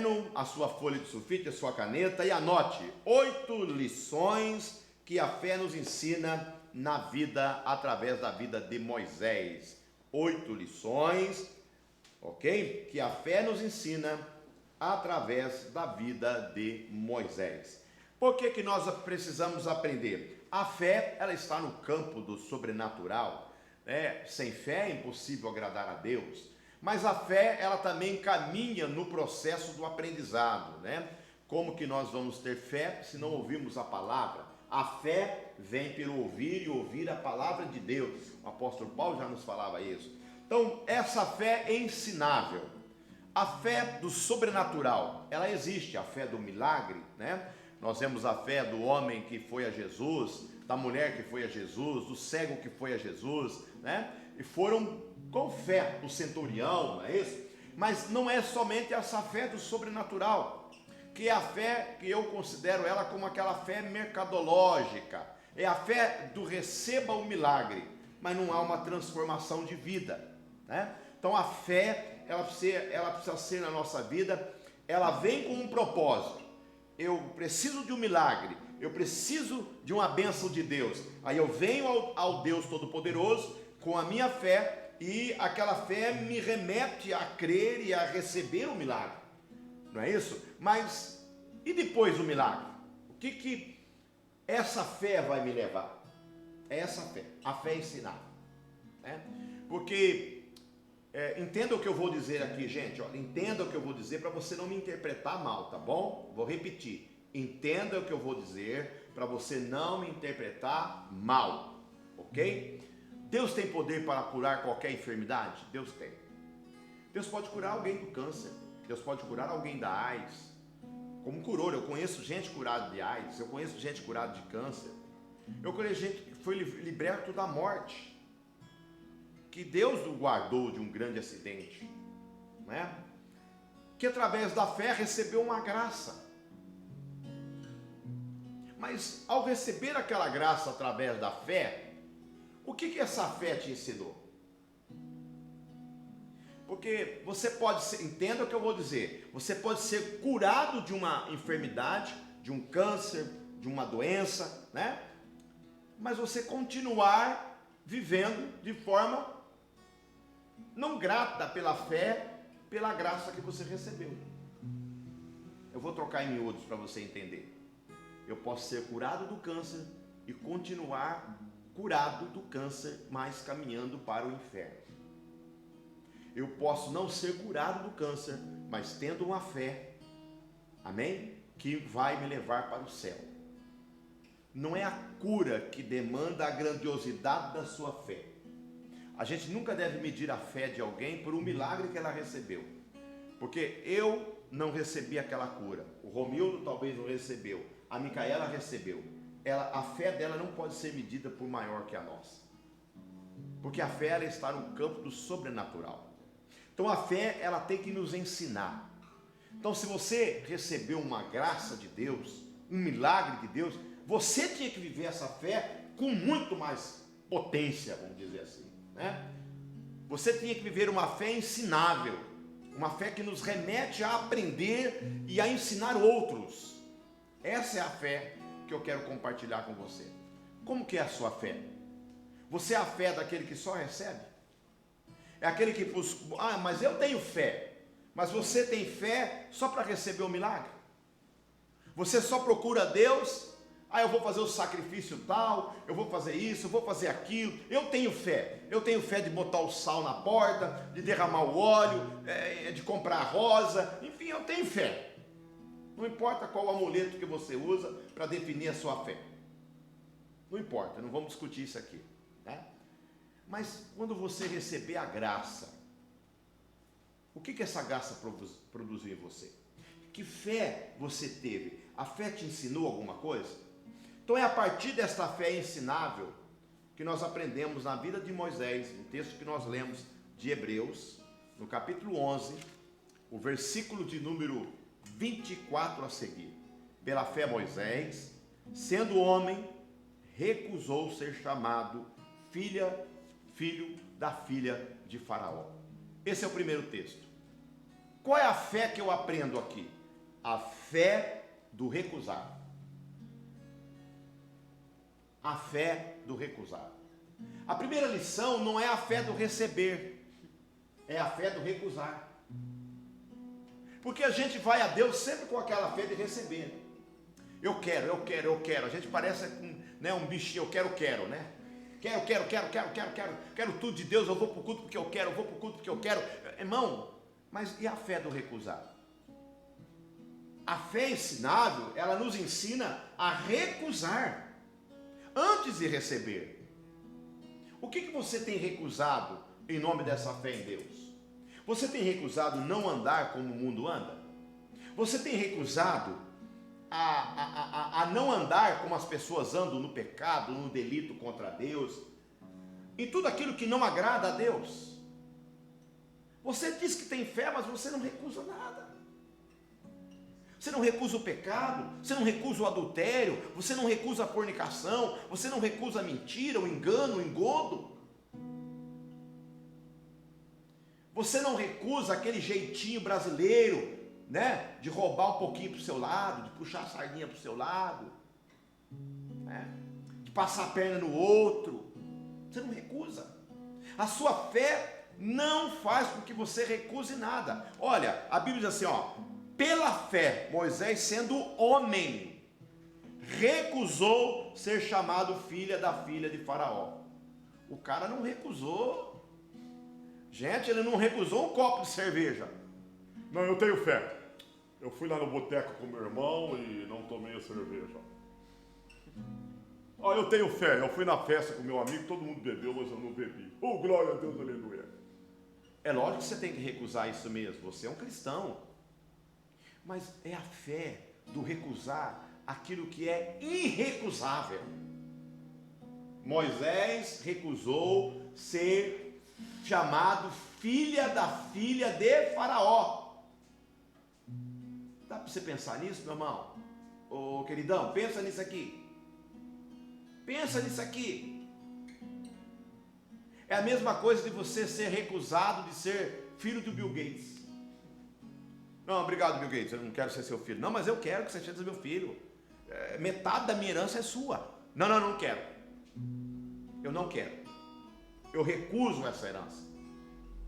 caderno, a sua folha de sulfite, a sua caneta e anote 8 lições que a fé nos ensina na vida, através da vida de Moisés. 8 lições, ok? Que a fé nos ensina através da vida de Moisés. Por que nós precisamos aprender? A fé, ela está no campo do sobrenatural, né? Sem fé é impossível agradar a Deus. Mas a fé, ela também caminha no processo do aprendizado, né? Como que nós vamos ter fé se não ouvirmos a palavra? A fé vem pelo ouvir e ouvir a palavra de Deus. O apóstolo Paulo já nos falava isso. Então, essa fé é ensinável. A fé do sobrenatural, ela existe, a fé do milagre, né? Nós vemos a fé do homem que foi a Jesus, da mulher que foi a Jesus, do cego que foi a Jesus, né? E foram com fé do centurião, não é isso? Mas não é somente essa fé do sobrenatural, que é a fé que eu considero ela como aquela fé mercadológica, é a fé do receba o milagre, mas não há uma transformação de vida, né? Então a fé, ela precisa ser na nossa vida, ela vem com um propósito. Eu preciso de um milagre, eu preciso de uma bênção de Deus, aí eu venho ao Deus Todo-Poderoso com a minha fé, e aquela fé me remete a crer e a receber o milagre, não é isso? Mas e depois do milagre? O que essa fé vai me levar? É essa fé, a fé ensinável, né? Porque entenda o que eu vou dizer aqui, gente, olha, entenda o que eu vou dizer para você não me interpretar mal, tá bom? Vou repetir, entenda o que eu vou dizer para você não me interpretar mal, ok? Deus tem poder para curar qualquer enfermidade? Deus tem. Deus pode curar alguém do câncer, Deus pode curar alguém da AIDS, como curou. Eu conheço gente curada de AIDS, eu conheço gente curada de câncer, eu conheço gente que foi liberto da morte, que Deus o guardou de um grande acidente, né? Que através da fé recebeu uma graça. Mas ao receber aquela graça através da fé, o que essa fé te ensinou? Porque você pode ser, entenda o que eu vou dizer, você pode ser curado de uma enfermidade, de um câncer, de uma doença, né? Mas você continuar vivendo de forma não grata pela fé, pela graça que você recebeu. Eu vou trocar em miúdos para você entender. Eu posso ser curado do câncer e continuar curado do câncer, mas caminhando para o inferno. Eu posso não ser curado do câncer, mas tendo uma fé, amém? Que vai me levar para o céu. Não é a cura que demanda a grandiosidade da sua fé. A gente nunca deve medir a fé de alguém por um milagre que ela recebeu, porque eu não recebi aquela cura, o Romildo talvez não recebeu, a Micaela recebeu. A fé dela não pode ser medida por maior que a nossa, porque a fé, ela está no campo do sobrenatural. Então a fé, ela tem que nos ensinar. Então, se você recebeu uma graça de Deus, um milagre de Deus, você tinha que viver essa fé com muito mais potência, vamos dizer assim, né? Você tinha que viver uma fé ensinável, uma fé que nos remete a aprender e a ensinar outros. Essa é a fé que eu quero compartilhar com você. Como que é a sua fé? Você é a fé daquele que só recebe? É aquele que busca, mas eu tenho fé. Mas você tem fé só para receber o milagre? Você só procura Deus? Eu vou fazer o sacrifício tal, eu vou fazer isso, eu vou fazer aquilo. Eu tenho fé de botar o sal na porta, de derramar o óleo, de comprar a rosa, enfim, eu tenho fé. Não importa qual amuleto que você usa para definir a sua fé. Não importa, não vamos discutir isso aqui, né? Mas quando você receber a graça, o que essa graça produziu em você? Que fé você teve? A fé te ensinou alguma coisa? Então é a partir desta fé ensinável que nós aprendemos na vida de Moisés, no texto que nós lemos de Hebreus, no capítulo 11, o versículo de número 24 a seguir. Pela fé Moisés, sendo homem, recusou ser chamado filho da filha de Faraó. Esse é o primeiro texto. Qual é a fé que eu aprendo aqui? A fé do recusar. A fé do recusar. A primeira lição não é a fé do receber, é a fé do recusar. Porque a gente vai a Deus sempre com aquela fé de receber. Eu quero. A gente parece um bichinho, eu quero, né? Quero tudo de Deus, eu vou para o culto porque eu quero, eu vou para o culto porque eu quero. Irmão, mas e a fé do recusar? A fé ensinável, ela nos ensina a recusar antes de receber. O que você tem recusado em nome dessa fé em Deus? Você tem recusado não andar como o mundo anda? Você tem recusado a não andar como as pessoas andam no pecado, no delito contra Deus, em tudo aquilo que não agrada a Deus? Você diz que tem fé, mas você não recusa nada. Você não recusa o pecado, você não recusa o adultério, você não recusa a fornicação, você não recusa a mentira, o engano, o engodo. Você não recusa aquele jeitinho brasileiro, né, de roubar um pouquinho para o seu lado, de puxar a sardinha para o seu lado, né, de passar a perna no outro. Você não recusa. A sua fé não faz com que você recuse nada. Olha, a Bíblia diz assim, pela fé, Moisés, sendo homem, recusou ser chamado filha da filha de Faraó. O cara não recusou. Gente, ele não recusou um copo de cerveja. Não, eu tenho fé. Eu fui lá no boteco com meu irmão e não tomei a cerveja. Eu tenho fé. Eu fui na festa com meu amigo, todo mundo bebeu, mas eu não bebi. Oh, glória a Deus, aleluia. É lógico que você tem que recusar isso mesmo. Você é um cristão. Mas é a fé do recusar aquilo que é irrecusável. Moisés recusou ser chamado filha da filha de Faraó. Dá para você pensar nisso, meu irmão? Ô queridão, pensa nisso aqui. Pensa nisso aqui. É a mesma coisa de você ser recusado de ser filho do Bill Gates. Não, obrigado, Bill Gates, eu não quero ser seu filho. Não, mas eu quero que você seja meu filho. Metade da minha herança é sua. Não quero. Eu não quero. Eu recuso essa herança.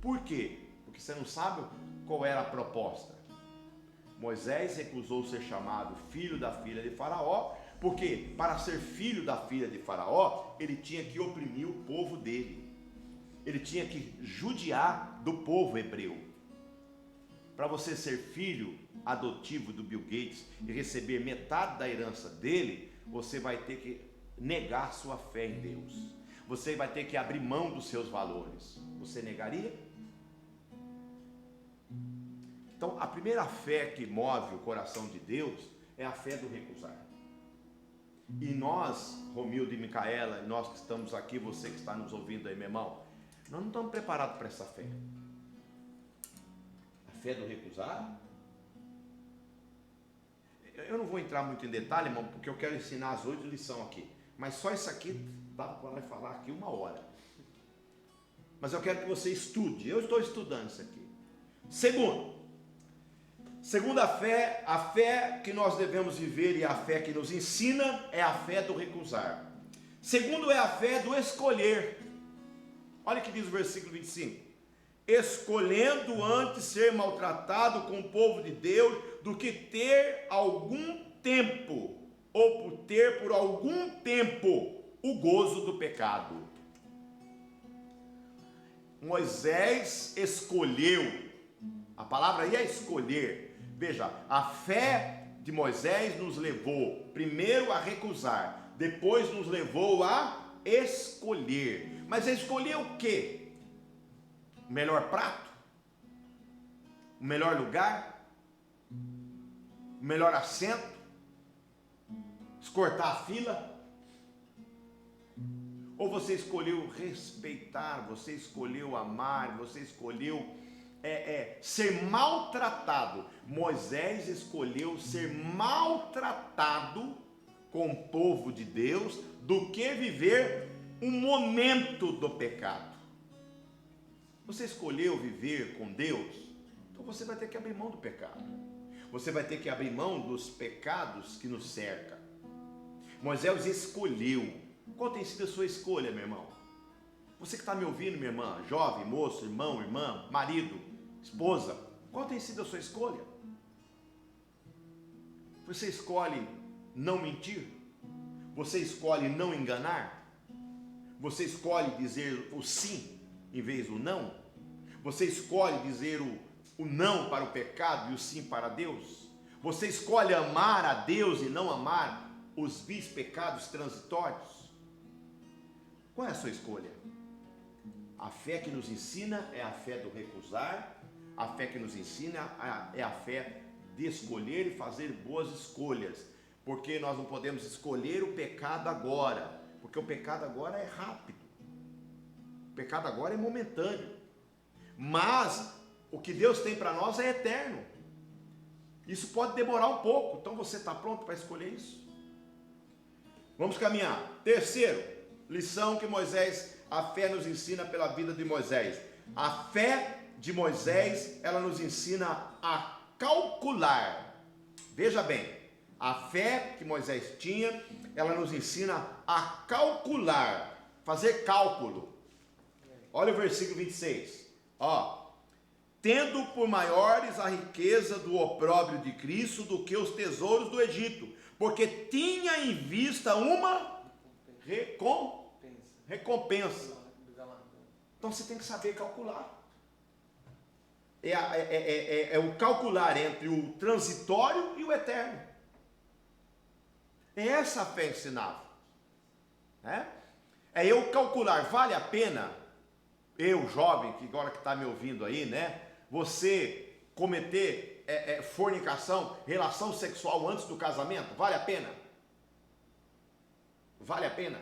Por quê? Porque você não sabe qual era a proposta. Moisés recusou ser chamado filho da filha de Faraó, porque para ser filho da filha de Faraó, ele tinha que oprimir o povo dele. Ele tinha que judiar do povo hebreu. Para você ser filho adotivo do Bill Gates e receber metade da herança dele, você vai ter que negar sua fé em Deus. Você vai ter que abrir mão dos seus valores. Você negaria? Então, a primeira fé que move o coração de Deus é a fé do recusar. E nós, Romildo e Micaela, nós que estamos aqui, você que está nos ouvindo aí, meu irmão, nós não estamos preparados para essa fé. A fé do recusar? Eu não vou entrar muito em detalhe, irmão, porque eu quero ensinar as 8 lições aqui. Mas só isso aqui dá para falar aqui 1 hora. Mas eu quero que você estude. Eu estou estudando isso aqui. Segunda fé, a fé que nós devemos viver e a fé que nos ensina é a fé do recusar. Segundo é a fé do escolher. Olha o que diz o versículo 25. Escolhendo antes ser maltratado com o povo de Deus do que ter algum tempo, ou por ter por algum tempo o gozo do pecado. Moisés escolheu, a palavra aí é escolher. Veja, a fé de Moisés nos levou primeiro a recusar, depois nos levou a escolher. Mas escolher o quê? O melhor prato? O melhor lugar? O melhor assento? Escortar a fila? Ou você escolheu respeitar, você escolheu amar, você escolheu ser maltratado? Moisés escolheu ser maltratado com o povo de Deus do que viver um momento do pecado. Você escolheu viver com Deus? Então você vai ter que abrir mão do pecado. Você vai ter que abrir mão dos pecados que nos cercam. Moisés escolheu. Qual tem sido a sua escolha, meu irmão? Você que está me ouvindo, minha irmã, jovem, moço, irmão, irmã, marido, esposa, qual tem sido a sua escolha? Você escolhe não mentir? Você escolhe não enganar? Você escolhe dizer o sim em vez do não? Você escolhe dizer o não para o pecado e o sim para Deus? Você escolhe amar a Deus e não amar os vis pecados transitórios? Qual é a sua escolha? A fé que nos ensina é a fé do recusar, a fé que nos ensina é a fé de escolher e fazer boas escolhas, porque nós não podemos escolher o pecado agora, porque o pecado agora é rápido, o pecado agora é momentâneo, mas o que Deus tem para nós é eterno. Isso pode demorar um pouco, então você está pronto para escolher isso? Vamos caminhar. Terceiro, lição que a fé nos ensina pela vida de Moisés. A fé de Moisés, ela nos ensina a calcular. Veja bem, a fé que Moisés tinha, ela nos ensina a calcular, fazer cálculo. Olha o versículo 26. Tendo por maiores a riqueza do opróbrio de Cristo do que os tesouros do Egito, porque tinha em vista uma recompensa. Então você tem que saber calcular. É o calcular entre o transitório e o eterno. É essa a fé ensinável. É eu calcular, vale a pena, eu jovem, que agora que está me ouvindo aí, né? Você cometer fornicação, relação sexual antes do casamento, vale a pena? Vale a pena?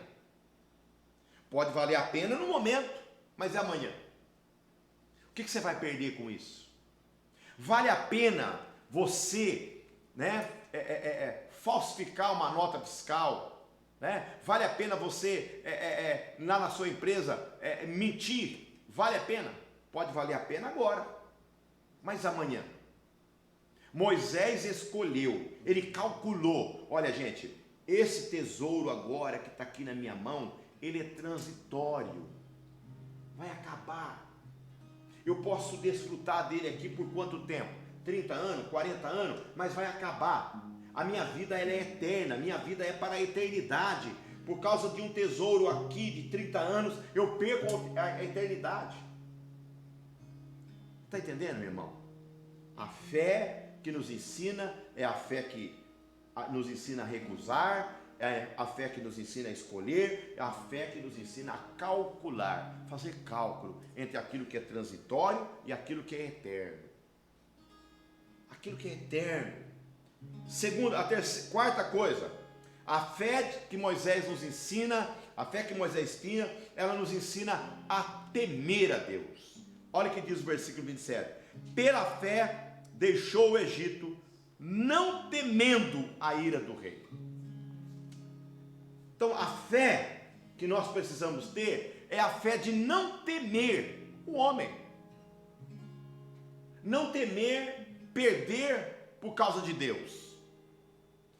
Pode valer a pena no momento, mas é amanhã. O que você vai perder com isso? Vale a pena você, né, falsificar uma nota fiscal? Né? Vale a pena você, lá na sua empresa, mentir? Vale a pena? Pode valer a pena agora, mas amanhã. Moisés escolheu, ele calculou. Olha, gente, esse tesouro agora que está aqui na minha mão, ele é transitório, vai acabar. Eu posso desfrutar dele aqui por quanto tempo? 30 anos, 40 anos, mas vai acabar. A minha vida ela é eterna, a minha vida é para a eternidade. Por causa de um tesouro aqui de 30 anos, eu perco a eternidade. Está entendendo, meu irmão? A fé que nos ensina é a fé que nos ensina a recusar, é a fé que nos ensina a escolher, é a fé que nos ensina a calcular, fazer cálculo entre aquilo que é transitório e aquilo que é eterno. Aquilo que é eterno. Quarta coisa, a fé que Moisés nos ensina, a fé que Moisés tinha, ela nos ensina a temer a Deus. Olha o que diz o versículo 27. Pela fé deixou o Egito, não temendo a ira do rei. Então a fé que nós precisamos ter é a fé de não temer o homem, não temer perder por causa de Deus.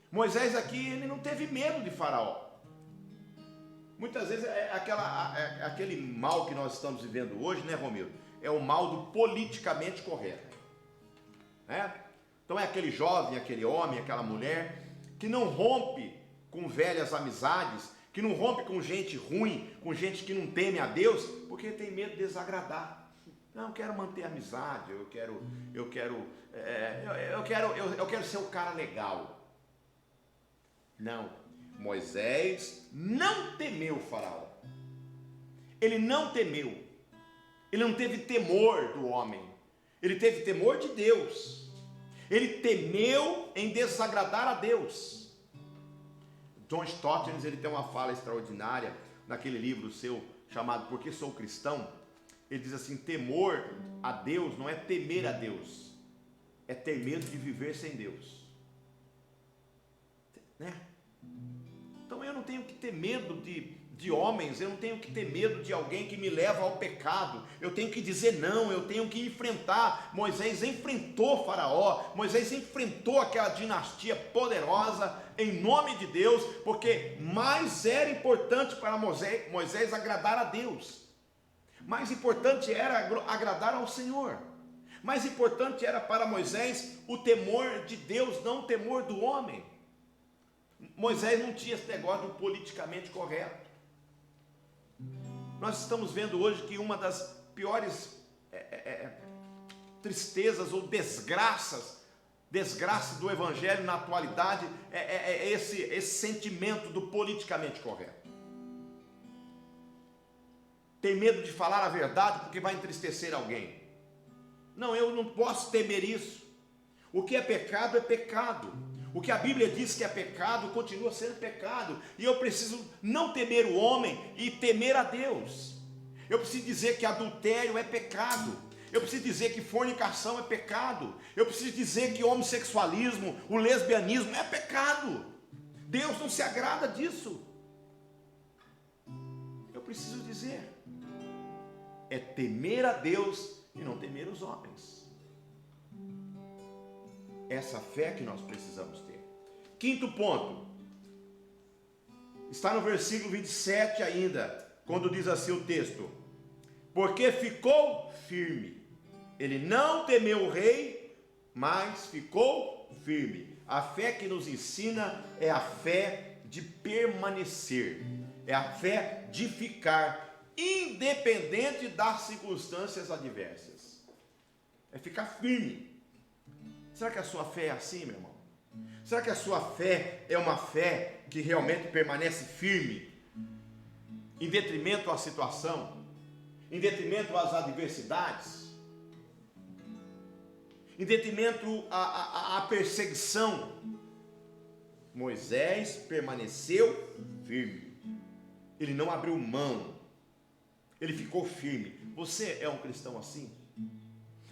Moisés aqui, ele não teve medo de Faraó. Muitas vezes aquele mal que nós estamos vivendo hoje, né, Romildo? É o mal do politicamente correto, né? Então é aquele jovem, aquele homem, aquela mulher que não rompe com velhas amizades, que não rompe com gente ruim, com gente que não teme a Deus, porque tem medo de desagradar. Não, eu quero manter a amizade, eu quero ser o cara legal. Não, Moisés não temeu o Faraó. Ele não temeu. Ele não teve temor do homem. Ele teve temor de Deus. Ele temeu em desagradar a Deus. John Stott, ele tem uma fala extraordinária naquele livro seu chamado Por que Sou Cristão? Ele diz assim: temor a Deus não é temer a Deus, é ter medo de viver sem Deus, né? Então eu não tenho que ter medo de de homens, eu não tenho que ter medo de alguém que me leva ao pecado, eu tenho que dizer não, eu tenho que enfrentar. Moisés enfrentou Faraó, Moisés enfrentou aquela dinastia poderosa, em nome de Deus, porque mais era importante para Moisés agradar a Deus, mais importante era agradar ao Senhor, mais importante era para Moisés o temor de Deus, não o temor do homem. Moisés não tinha esse negócio do politicamente correto. Nós estamos vendo hoje que uma das piores tristezas ou desgraças do evangelho na atualidade é esse sentimento do politicamente correto. Tem medo de falar a verdade porque vai entristecer alguém. Não, eu não posso temer isso. O que é pecado é pecado. O que a Bíblia diz que é pecado, continua sendo pecado. E eu preciso não temer o homem e temer a Deus. Eu preciso dizer que adultério é pecado. Eu preciso dizer que fornicação é pecado. Eu preciso dizer que homossexualismo, o lesbianismo é pecado. Deus não se agrada disso. Eu preciso dizer. É temer a Deus e não temer os homens. Essa fé que nós precisamos ter. Quinto ponto, está no versículo 27 ainda, quando diz assim o texto: porque ficou firme, ele não temeu o rei, mas ficou firme. A fé que nos ensina é a fé de permanecer, é a fé de ficar, independente das circunstâncias adversas, é ficar firme. Será que a sua fé é assim, meu irmão? Será que a sua fé é uma fé que realmente permanece firme, em detrimento à situação, em detrimento às adversidades, em detrimento à perseguição? Moisés permaneceu firme, ele não abriu mão, ele ficou firme. Você é um cristão assim?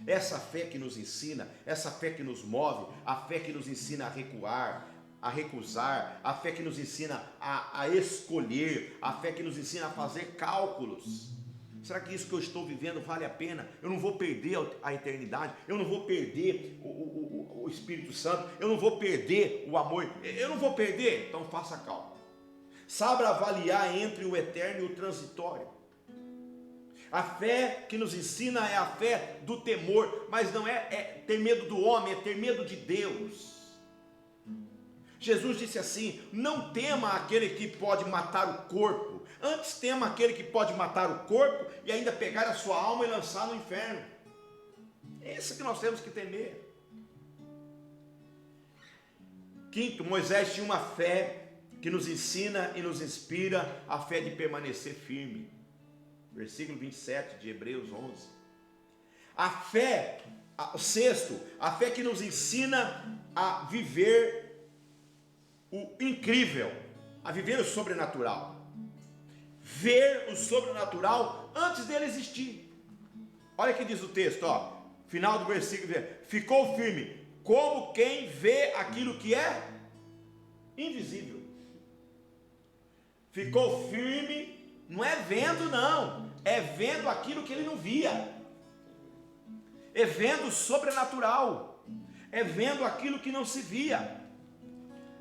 Essa fé que nos ensina, essa fé que nos move, a fé que nos ensina a recuar, a recusar, a fé que nos ensina a escolher, a fé que nos ensina a fazer cálculos. Será que isso que eu estou vivendo vale a pena? Eu não vou perder a eternidade, eu não vou perder o Espírito Santo, eu não vou perder o amor, eu não vou perder. Então faça cálculo. Saiba avaliar entre o eterno e o transitório. A fé que nos ensina é a fé do temor, mas não é ter medo do homem, é ter medo de Deus. Jesus disse assim: não tema aquele que pode matar o corpo, antes tema aquele que pode matar o corpo e ainda pegar a sua alma e lançar no inferno. É isso que nós temos que temer. Quinto, Moisés tinha uma fé que nos ensina e nos inspira a fé de permanecer firme. Versículo 27 de Hebreus 11. A fé, sexto, a fé que nos ensina a viver o incrível, a viver o sobrenatural. Ver o sobrenatural antes dele existir. Olha o que diz o texto, ó, final do versículo: ficou firme, como quem vê aquilo que é invisível. Ficou firme. Não é vendo, não, é vendo aquilo que ele não via, é vendo o sobrenatural, é vendo aquilo que não se via.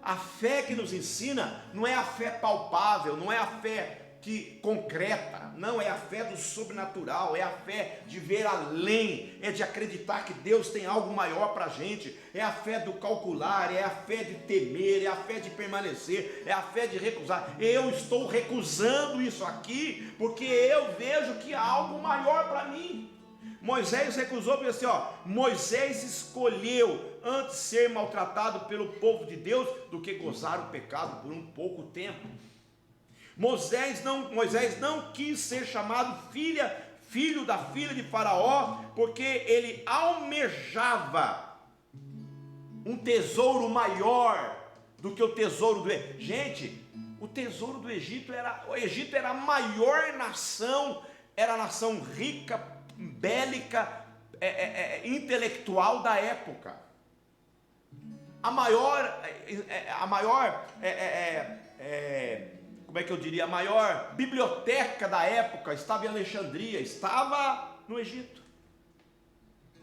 A fé que nos ensina não é a fé palpável, não é a fé que concreta, não, é a fé do sobrenatural, é a fé de ver além, é de acreditar que Deus tem algo maior para a gente, é a fé do calcular, é a fé de temer, é a fé de permanecer, é a fé de recusar. Eu estou recusando isso aqui, porque eu vejo que há algo maior para mim. Moisés recusou, porque assim, ó, Moisés escolheu antes ser maltratado pelo povo de Deus, do que gozar o pecado por um pouco tempo. Moisés não quis ser chamado filho da filha de Faraó, porque ele almejava um tesouro maior do que o tesouro do Egito. Gente, o tesouro do Egito o Egito era a maior nação, era a nação rica, bélica, intelectual da época. como é que eu diria, a maior biblioteca da época estava em Alexandria, estava no Egito.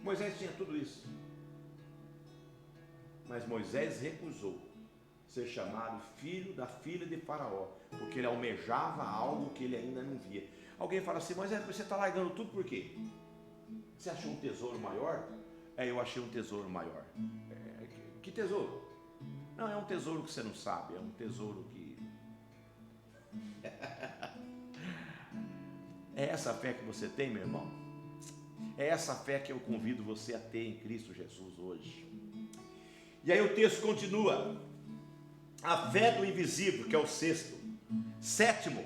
Moisés tinha tudo isso. Mas Moisés recusou ser chamado filho da filha de Faraó, porque ele almejava algo que ele ainda não via. Alguém fala assim: Moisés, você está largando tudo por quê? Você achou um tesouro maior? Eu achei um tesouro maior. Que tesouro? Não, é um tesouro que você não sabe, é um tesouro que... É essa fé que você tem, meu irmão? É essa fé que eu convido você a ter em Cristo Jesus hoje. E aí o texto continua: a fé do invisível, que é o sexto. Sétimo,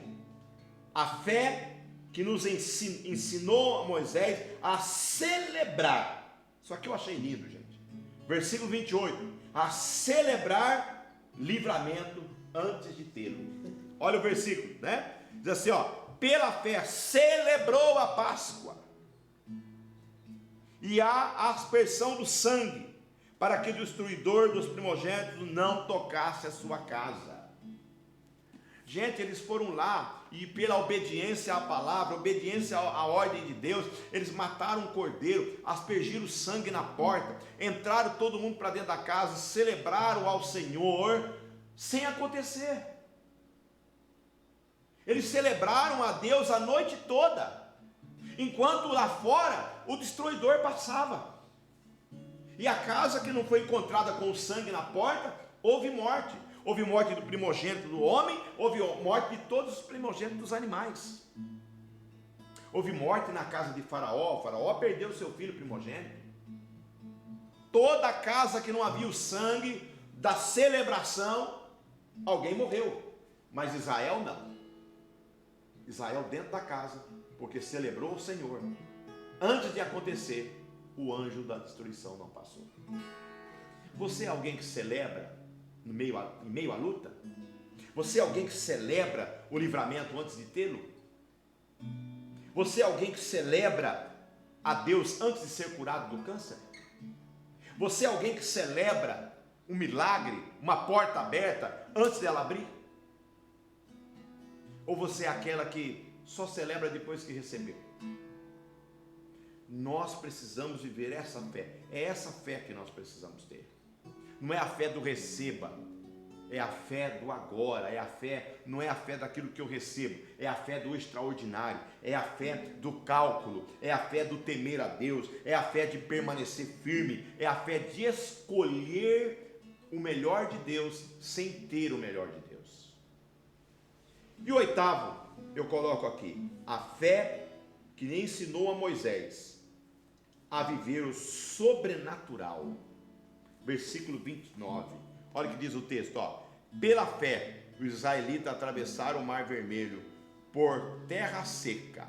a fé que nos ensinou a Moisés a celebrar. Isso aqui eu achei lindo, gente. Versículo 28, a celebrar livramento antes de tê-lo. Olha o versículo, né? Diz assim, ó: pela fé celebrou a Páscoa e a aspersão do sangue, para que o destruidor dos primogênitos não tocasse a sua casa. Gente, eles foram lá e pela obediência à palavra, obediência à ordem de Deus, eles mataram um cordeiro, aspergiram sangue na porta, entraram todo mundo para dentro da casa, celebraram ao Senhor, sem acontecer. Eles celebraram a Deus a noite toda, enquanto lá fora o destruidor passava. E a casa que não foi encontrada com o sangue na porta, houve morte. Houve morte do primogênito do homem, houve morte de todos os primogênitos dos animais. Houve morte na casa de Faraó. O Faraó perdeu seu filho primogênito. Toda a casa que não havia o sangue da celebração, alguém morreu. Mas Israel não. Israel dentro da casa, porque celebrou o Senhor. Antes de acontecer, o anjo da destruição não passou. Você é alguém que celebra em meio à luta? Você é alguém que celebra o livramento antes de tê-lo? Você é alguém que celebra a Deus antes de ser curado do câncer? Você é alguém que celebra um milagre, uma porta aberta antes dela abrir? Ou você é aquela que só celebra depois que recebeu? Nós precisamos viver essa fé. É essa fé que nós precisamos ter. Não é a fé do receba, é a fé do agora, é a fé, não é a fé daquilo que eu recebo, é a fé do extraordinário, é a fé do cálculo, é a fé do temer a Deus, é a fé de permanecer firme, é a fé de escolher o melhor de Deus sem ter o melhor de Deus. E o oitavo, eu coloco aqui, a fé que ensinou a Moisés a viver o sobrenatural. Versículo 29, olha o que diz o texto, ó: pela fé os israelitas atravessaram o mar vermelho por terra seca.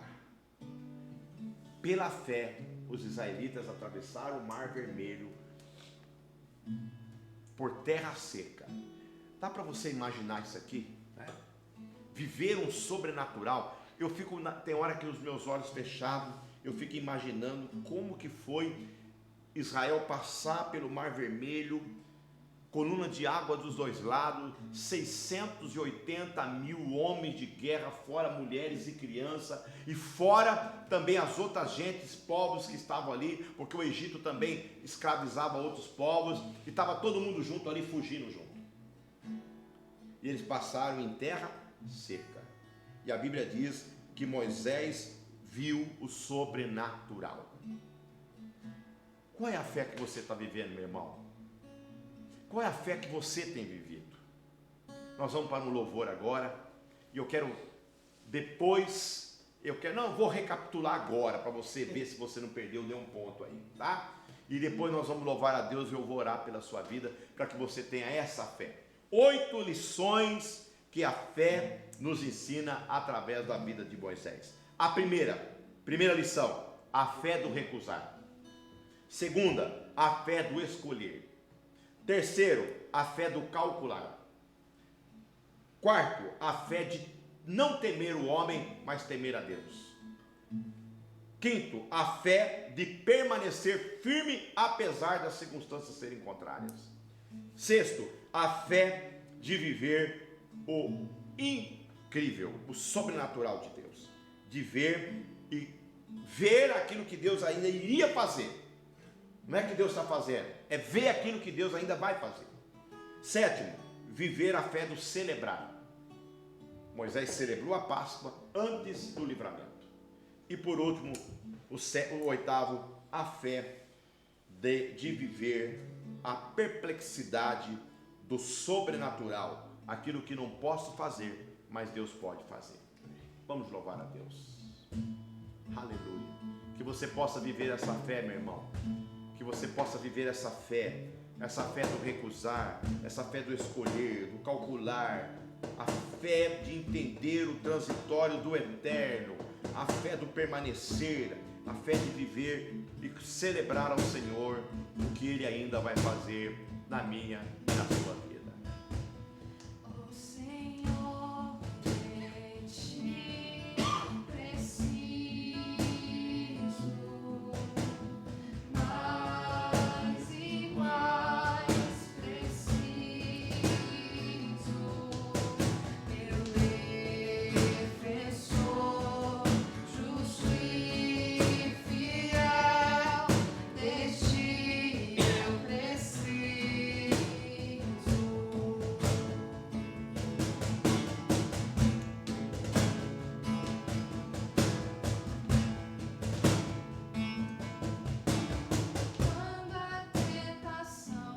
Pela fé os israelitas atravessaram o mar vermelho por terra seca. Dá para você imaginar isso aqui, né? Viver um sobrenatural. Eu fico, tem hora que os meus olhos fechados, eu fico imaginando como que foi Israel passar pelo Mar Vermelho, coluna de água dos dois lados, 680 mil homens de guerra, fora mulheres e crianças, e fora também as outras gentes, povos que estavam ali, porque o Egito também escravizava outros povos, e estava todo mundo junto ali, fugindo junto. E eles passaram em terra seca. E a Bíblia diz que Moisés viu o sobrenatural. Qual é a fé que você está vivendo, meu irmão? Qual é a fé que você tem vivido? Nós vamos para um louvor agora, e eu quero vou recapitular agora, para você ver se você não perdeu nenhum ponto aí, tá? E depois nós vamos louvar a Deus, e eu vou orar pela sua vida, para que você tenha essa fé. 8 lições que a fé nos ensina através da vida de Moisés. A primeira lição, a fé do recusar. Segunda, a fé do escolher. Terceiro, a fé do calcular. Quarto, a fé de não temer o homem, mas temer a Deus. Quinto, a fé de permanecer firme apesar das circunstâncias serem contrárias. Sexto, a fé de viver o incrível, o sobrenatural de Deus, de ver e ver aquilo que Deus ainda iria fazer. Não é que Deus está fazendo, é ver aquilo que Deus ainda vai fazer. Sétimo, viver a fé do celebrar. Moisés celebrou a Páscoa antes do livramento. E por último, o oitavo, a fé de viver a perplexidade do sobrenatural, aquilo que não posso fazer, mas Deus pode fazer. Vamos louvar a Deus. Aleluia. Que você possa viver essa fé, meu irmão. Que você possa viver essa fé do recusar, essa fé do escolher, do calcular, a fé de entender o transitório do eterno, a fé do permanecer, a fé de viver e celebrar ao Senhor o que Ele ainda vai fazer na minha e na sua vida. Oh Senhor, de Ti preciso, mais e mais preciso, meu defensor, justo e fiel, de Ti eu preciso. Quando a tentação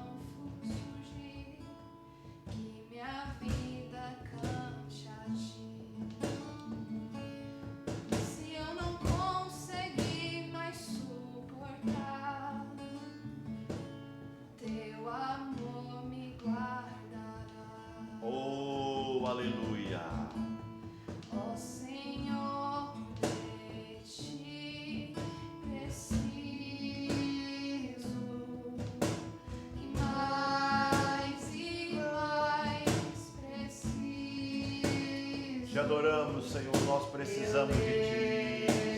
surgir, que minha vida cante a Ti. Se eu não conseguir mais suportar, Teu amor me guardará. Oh, aleluia. Ó Senhor, de Ti preciso, e mais preciso. Te adoramos, Senhor, nós precisamos de Ti.